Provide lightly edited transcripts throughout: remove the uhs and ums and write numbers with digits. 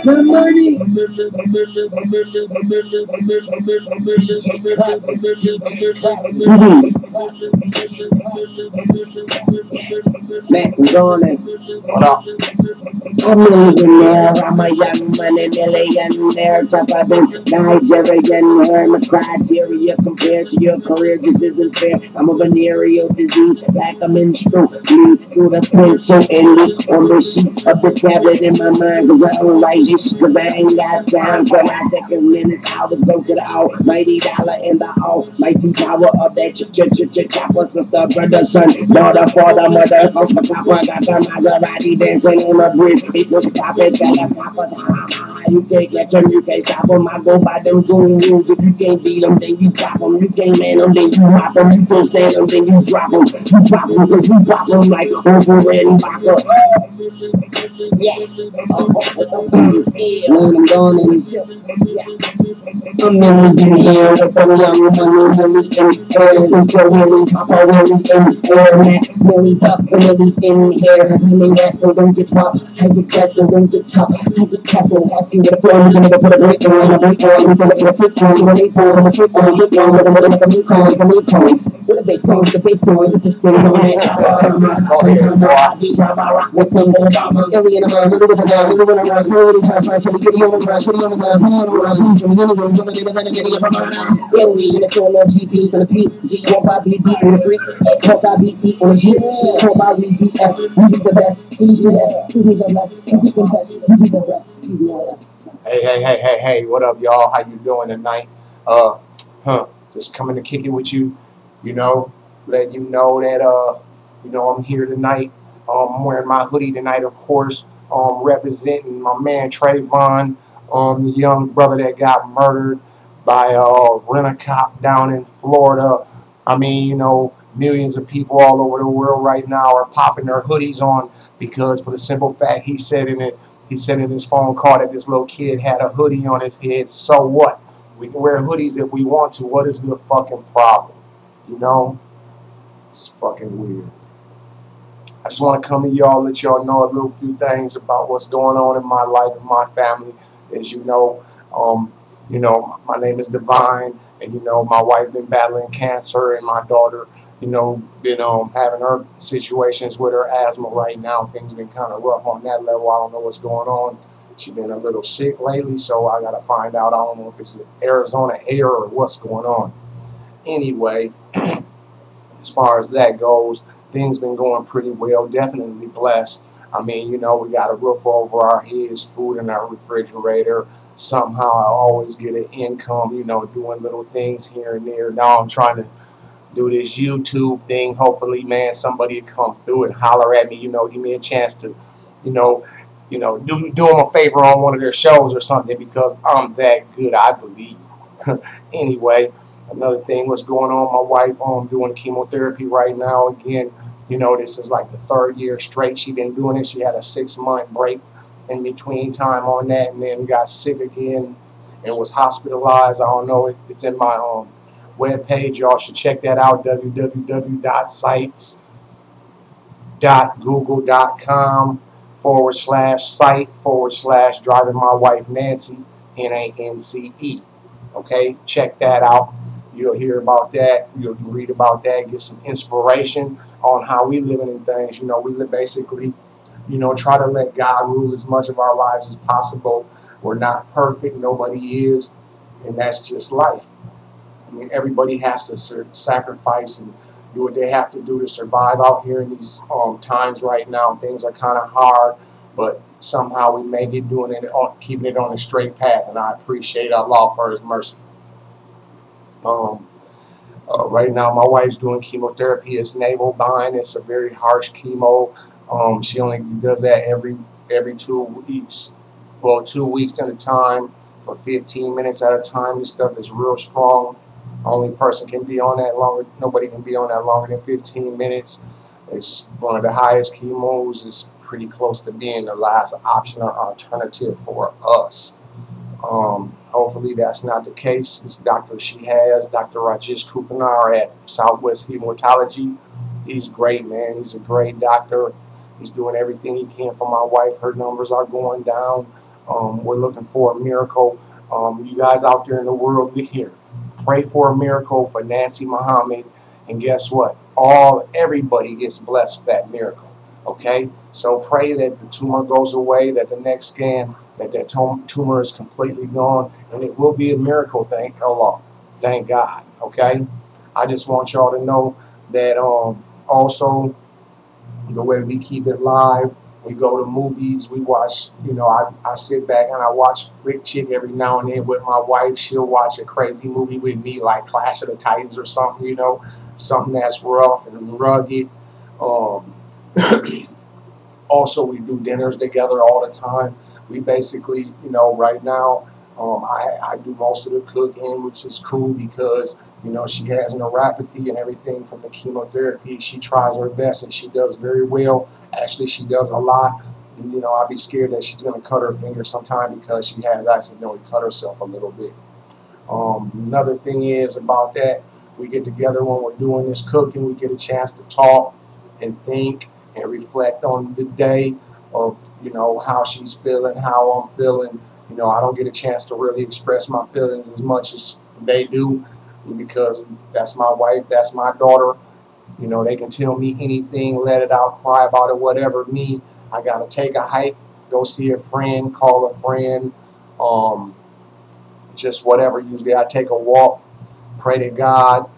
The money. Mac and Gordon. What up? I'm a millionaire, I'm a young money millionaire. Top of the Nigerian, her my criteria compared to your career. This isn't fair. I'm a venereal disease, like a menstrual. Lead through the pencil and leak on the sheet of the tablet in my mind. Cause I don't write this, cause I ain't got time for my second minutes. Hours go to the almighty dollar and the almighty power of that chopper. Sister, brother, son, daughter, father, mother, house, papa, got the Maserati dancing on the bridge. It's a stop it, better poppers. You can't catch them, you can't stop them. I go by them goon rules. If you can't beat them, then you pop them. You can't man them, then you mop them. You can't stand them, then you drop them. You pop them, cause you pop them like over red and vodka. Yeah. When I'm gone and I'm in here with them young money, Willie and air. Still Willie, Papa Willie and air. Mac, Willie, Buck, Willie's in here. I mean, that's when don't get rough. I get cats when don't get tough. I get castle, pass you with a floor. You never put a break on, a break on. You never put a tick on, you never put a trick on, zip on. With a new coins, the new coins. With a bass point, the bass point, the pistons on that chopper. Rock with them, the bombers. Every in a man, look at the man, look at the man. So it is hard, trying to get you on the ground, shitty on the ground, put on the ground, please, and the universe, on the nigga, then get you from around. Yeah, we in the solo GPs and the PG. Hope I beat on the freak. Hope I beat on the G. Hope I beat ZF. You be the best. You be the best. You be the best. You be the best. You be the best. You be the best. Hey, what up, y'all? How you doing tonight? Just coming to kick it with you, you know, let you know that, you know, I'm here tonight. I'm wearing my hoodie tonight, of course, representing my man Trayvon, the young brother that got murdered by rent-a-cop down in Florida. I mean, you know, millions of people all over the world right now are popping their hoodies on because, for the simple fact, he said in his phone call that this little kid had a hoodie on his head. So what? We can wear hoodies if we want to. What is the fucking problem? You know? It's fucking weird. I just want to come to y'all, let y'all know a little few things about what's going on in my life and my family. As you know, my name is Divine, and you know, my wife been battling cancer, and my daughter, you know, been having her situations with her asthma right now. Things been kind of rough on that level. I don't know what's going on. She's been a little sick lately, so I gotta find out. I don't know if it's Arizona air or what's going on. Anyway, as far as that goes, things been going pretty well. Definitely blessed. I mean, you know, we got a roof over our heads, food in our refrigerator. Somehow I always get an income, you know, doing little things here and there. Now I'm trying to do this YouTube thing. Hopefully, man, somebody will come through and holler at me, you know, give me a chance to, do them a favor on one of their shows or something, because I'm that good, I believe. Anyway, another thing, what's going on, my wife doing chemotherapy right now. Again, you know, this is like the 3rd year straight she been doing it. She had a 6-month break in between time on that, and then got sick again and was hospitalized. I don't know, it's in my webpage. Y'all should check that out, www.sites.google.com/site/driving my wife Nancy, NANCE. Okay, check that out. You'll hear about that. You'll read about that. Get some inspiration on how we living in things. You know, we live basically, you know, try to let God rule as much of our lives as possible. We're not perfect. Nobody is. And that's just life. I mean, everybody has to sacrifice and do what they have to do to survive out here in these times right now. Things are kind of hard, but somehow we make it, doing it, keeping it on a straight path. And I appreciate Allah for His mercy. Right now, my wife's doing chemotherapy. It's naval-bind. It's a very harsh chemo. She only does that every 2 weeks. Well, 2 weeks at a time for 15 minutes at a time. This stuff is real strong. Only person can be on that longer. Nobody can be on that longer than 15 minutes. It's one of the highest chemos. It's pretty close to being the last option or alternative for us. Hopefully that's not the case. This doctor she has, Dr. Rajesh Kupanar at Southwest Hematology, He's great, man. He's a great doctor. He's doing everything he can for my wife. Her numbers are going down. We're looking for a miracle. You guys out there in the world, look here. Pray for a miracle for Nancy Muhammad. And guess what? Everybody gets blessed for that miracle. Okay? So pray that the tumor goes away, that the next scan, that tumor is completely gone, and it will be a miracle, thank Allah. Thank God. Okay? I just want y'all to know that also the way we keep it live, we go to movies, we watch, I sit back and I watch Flick Chick every now and then with my wife. She'll watch a crazy movie with me like Clash of the Titans or something, something that's rough and rugged. Also, we do dinners together all the time. We basically, right now, I do most of the cooking, which is cool because, she has neuropathy and everything from the chemotherapy. She tries her best and she does very well. Actually, she does a lot. And, I'd be scared that she's going to cut her finger sometime because she has accidentally cut herself a little bit. Another thing is about that, we get together when we're doing this cooking. We get a chance to talk and think and reflect on the day of, how she's feeling, how I'm feeling. I don't get a chance to really express my feelings as much as they do because that's my wife, that's my daughter. They can tell me anything, let it out, cry about it, whatever. Me, I got to take a hike, go see a friend, call a friend, just whatever. Usually I take a walk, pray to God,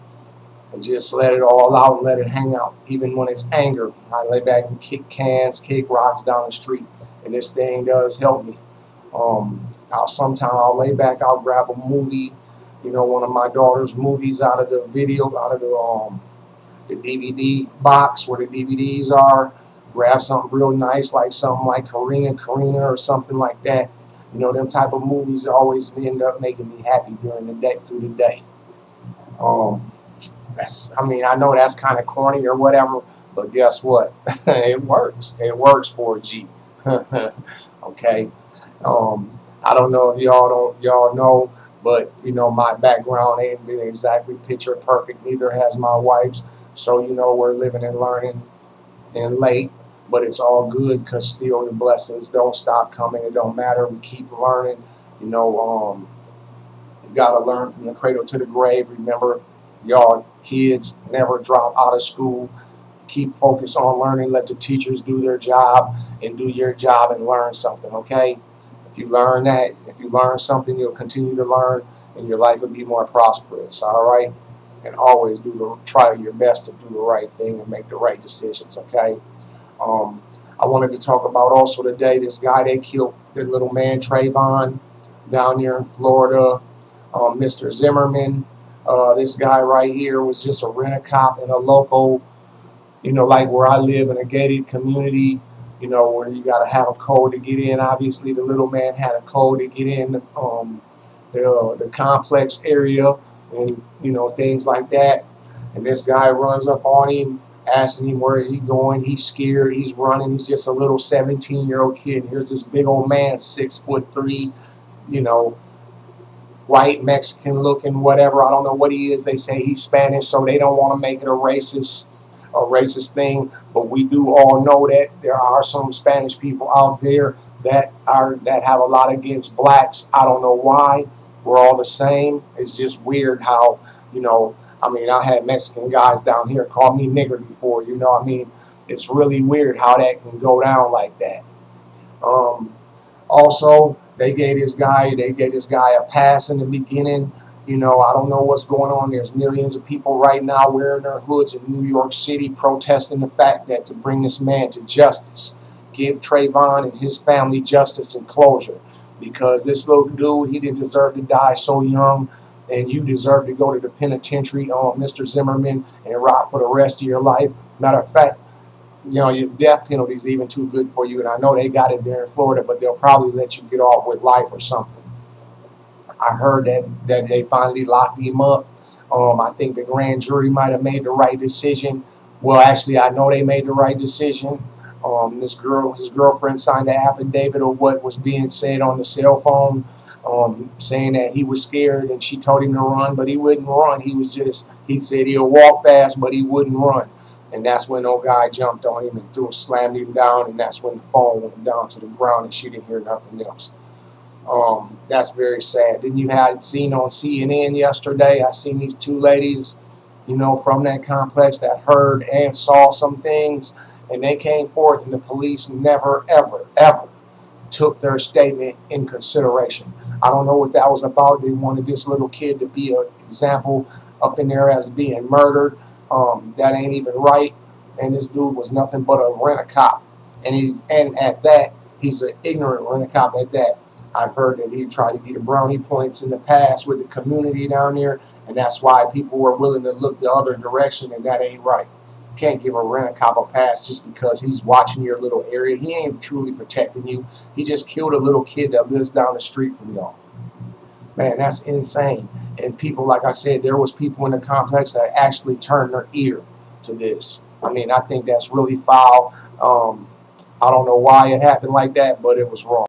and just let it all out and let it hang out. Even when it's anger, I lay back and kick cans, kick rocks down the street, and this thing does help me. I'll lay back, I'll grab a movie, one of my daughter's movies out of the the DVD box where the DVDs are, grab something real nice, like something like Karina or something like that. Them type of movies always end up making me happy during the day, through the day. I know that's kind of corny or whatever, but guess what? It works. It works for a G. Okay. I don't know if y'all know, but my background ain't been exactly picture perfect. Neither has my wife's. So we're living and learning and late, but it's all good because still the blessings don't stop coming. It don't matter. We keep learning. You gotta learn from the cradle to the grave. Remember, y'all kids, never drop out of school. Keep focused on learning. Let the teachers do their job and do your job and learn something. Okay. If you learn that, if you learn something, you'll continue to learn and your life will be more prosperous. All right. And always try your best to do the right thing and make the right decisions. Okay. I wanted to talk about also today this guy they killed, the little man Trayvon down here in Florida, Mr. Zimmerman. This guy right here was just a rent-a-cop in a local, like where I live in a gated community, where you got to have a code to get in. Obviously, the little man had a code to get in the complex area and, things like that. And this guy runs up on him, asking him where is he going. He's scared. He's running. He's just a little 17-year-old kid. And here's this big old man, 6'3", white, Mexican looking, whatever. I don't know what he is. They say he's Spanish, so they don't want to make it a racist thing. But we do all know that there are some Spanish people out there that have a lot against blacks. I don't know why. We're all the same. It's just weird how, I had Mexican guys down here call me nigger before, it's really weird how that can go down like that. Also, they gave this guy a pass in the beginning. I don't know what's going on. There's millions of people right now wearing their hoods in New York City protesting the fact that to bring this man to justice, give Trayvon and his family justice and closure, because this little dude, he didn't deserve to die so young, and you deserve to go to the penitentiary, Mr. Zimmerman, and rot for the rest of your life. Matter of fact, your death penalty is even too good for you, and I know they got it there in Florida, but they'll probably let you get off with life or something. I heard that they finally locked him up. I think the grand jury might have made the right decision. Well, actually, I know they made the right decision. His girlfriend signed an affidavit of what was being said on the cell phone, saying that he was scared and she told him to run, but he wouldn't run. He said he'll walk fast, but he wouldn't run. And that's when old guy jumped on him and slammed him down, and that's when the phone went down to the ground and she didn't hear nothing else. That's very sad. Then you had seen on CNN yesterday, I seen these two ladies, from that complex that heard and saw some things, and they came forth, and the police never, ever, ever took their statement in consideration. I don't know what that was about. They wanted this little kid to be an example up in there as being murdered. That ain't even right. And this dude was nothing but a rent-a-cop. And at that, he's an ignorant rent-a-cop at that. I've heard that he tried to get brownie points in the past with the community down there, and that's why people were willing to look the other direction, and that ain't right. You can't give a rent-a-cop a pass just because he's watching your little area. He ain't truly protecting you. He just killed a little kid that lives down the street from y'all. Man, that's insane. And people, like I said, there was people in the complex that actually turned their ear to this. I mean, I think that's really foul. I don't know why it happened like that, but it was wrong.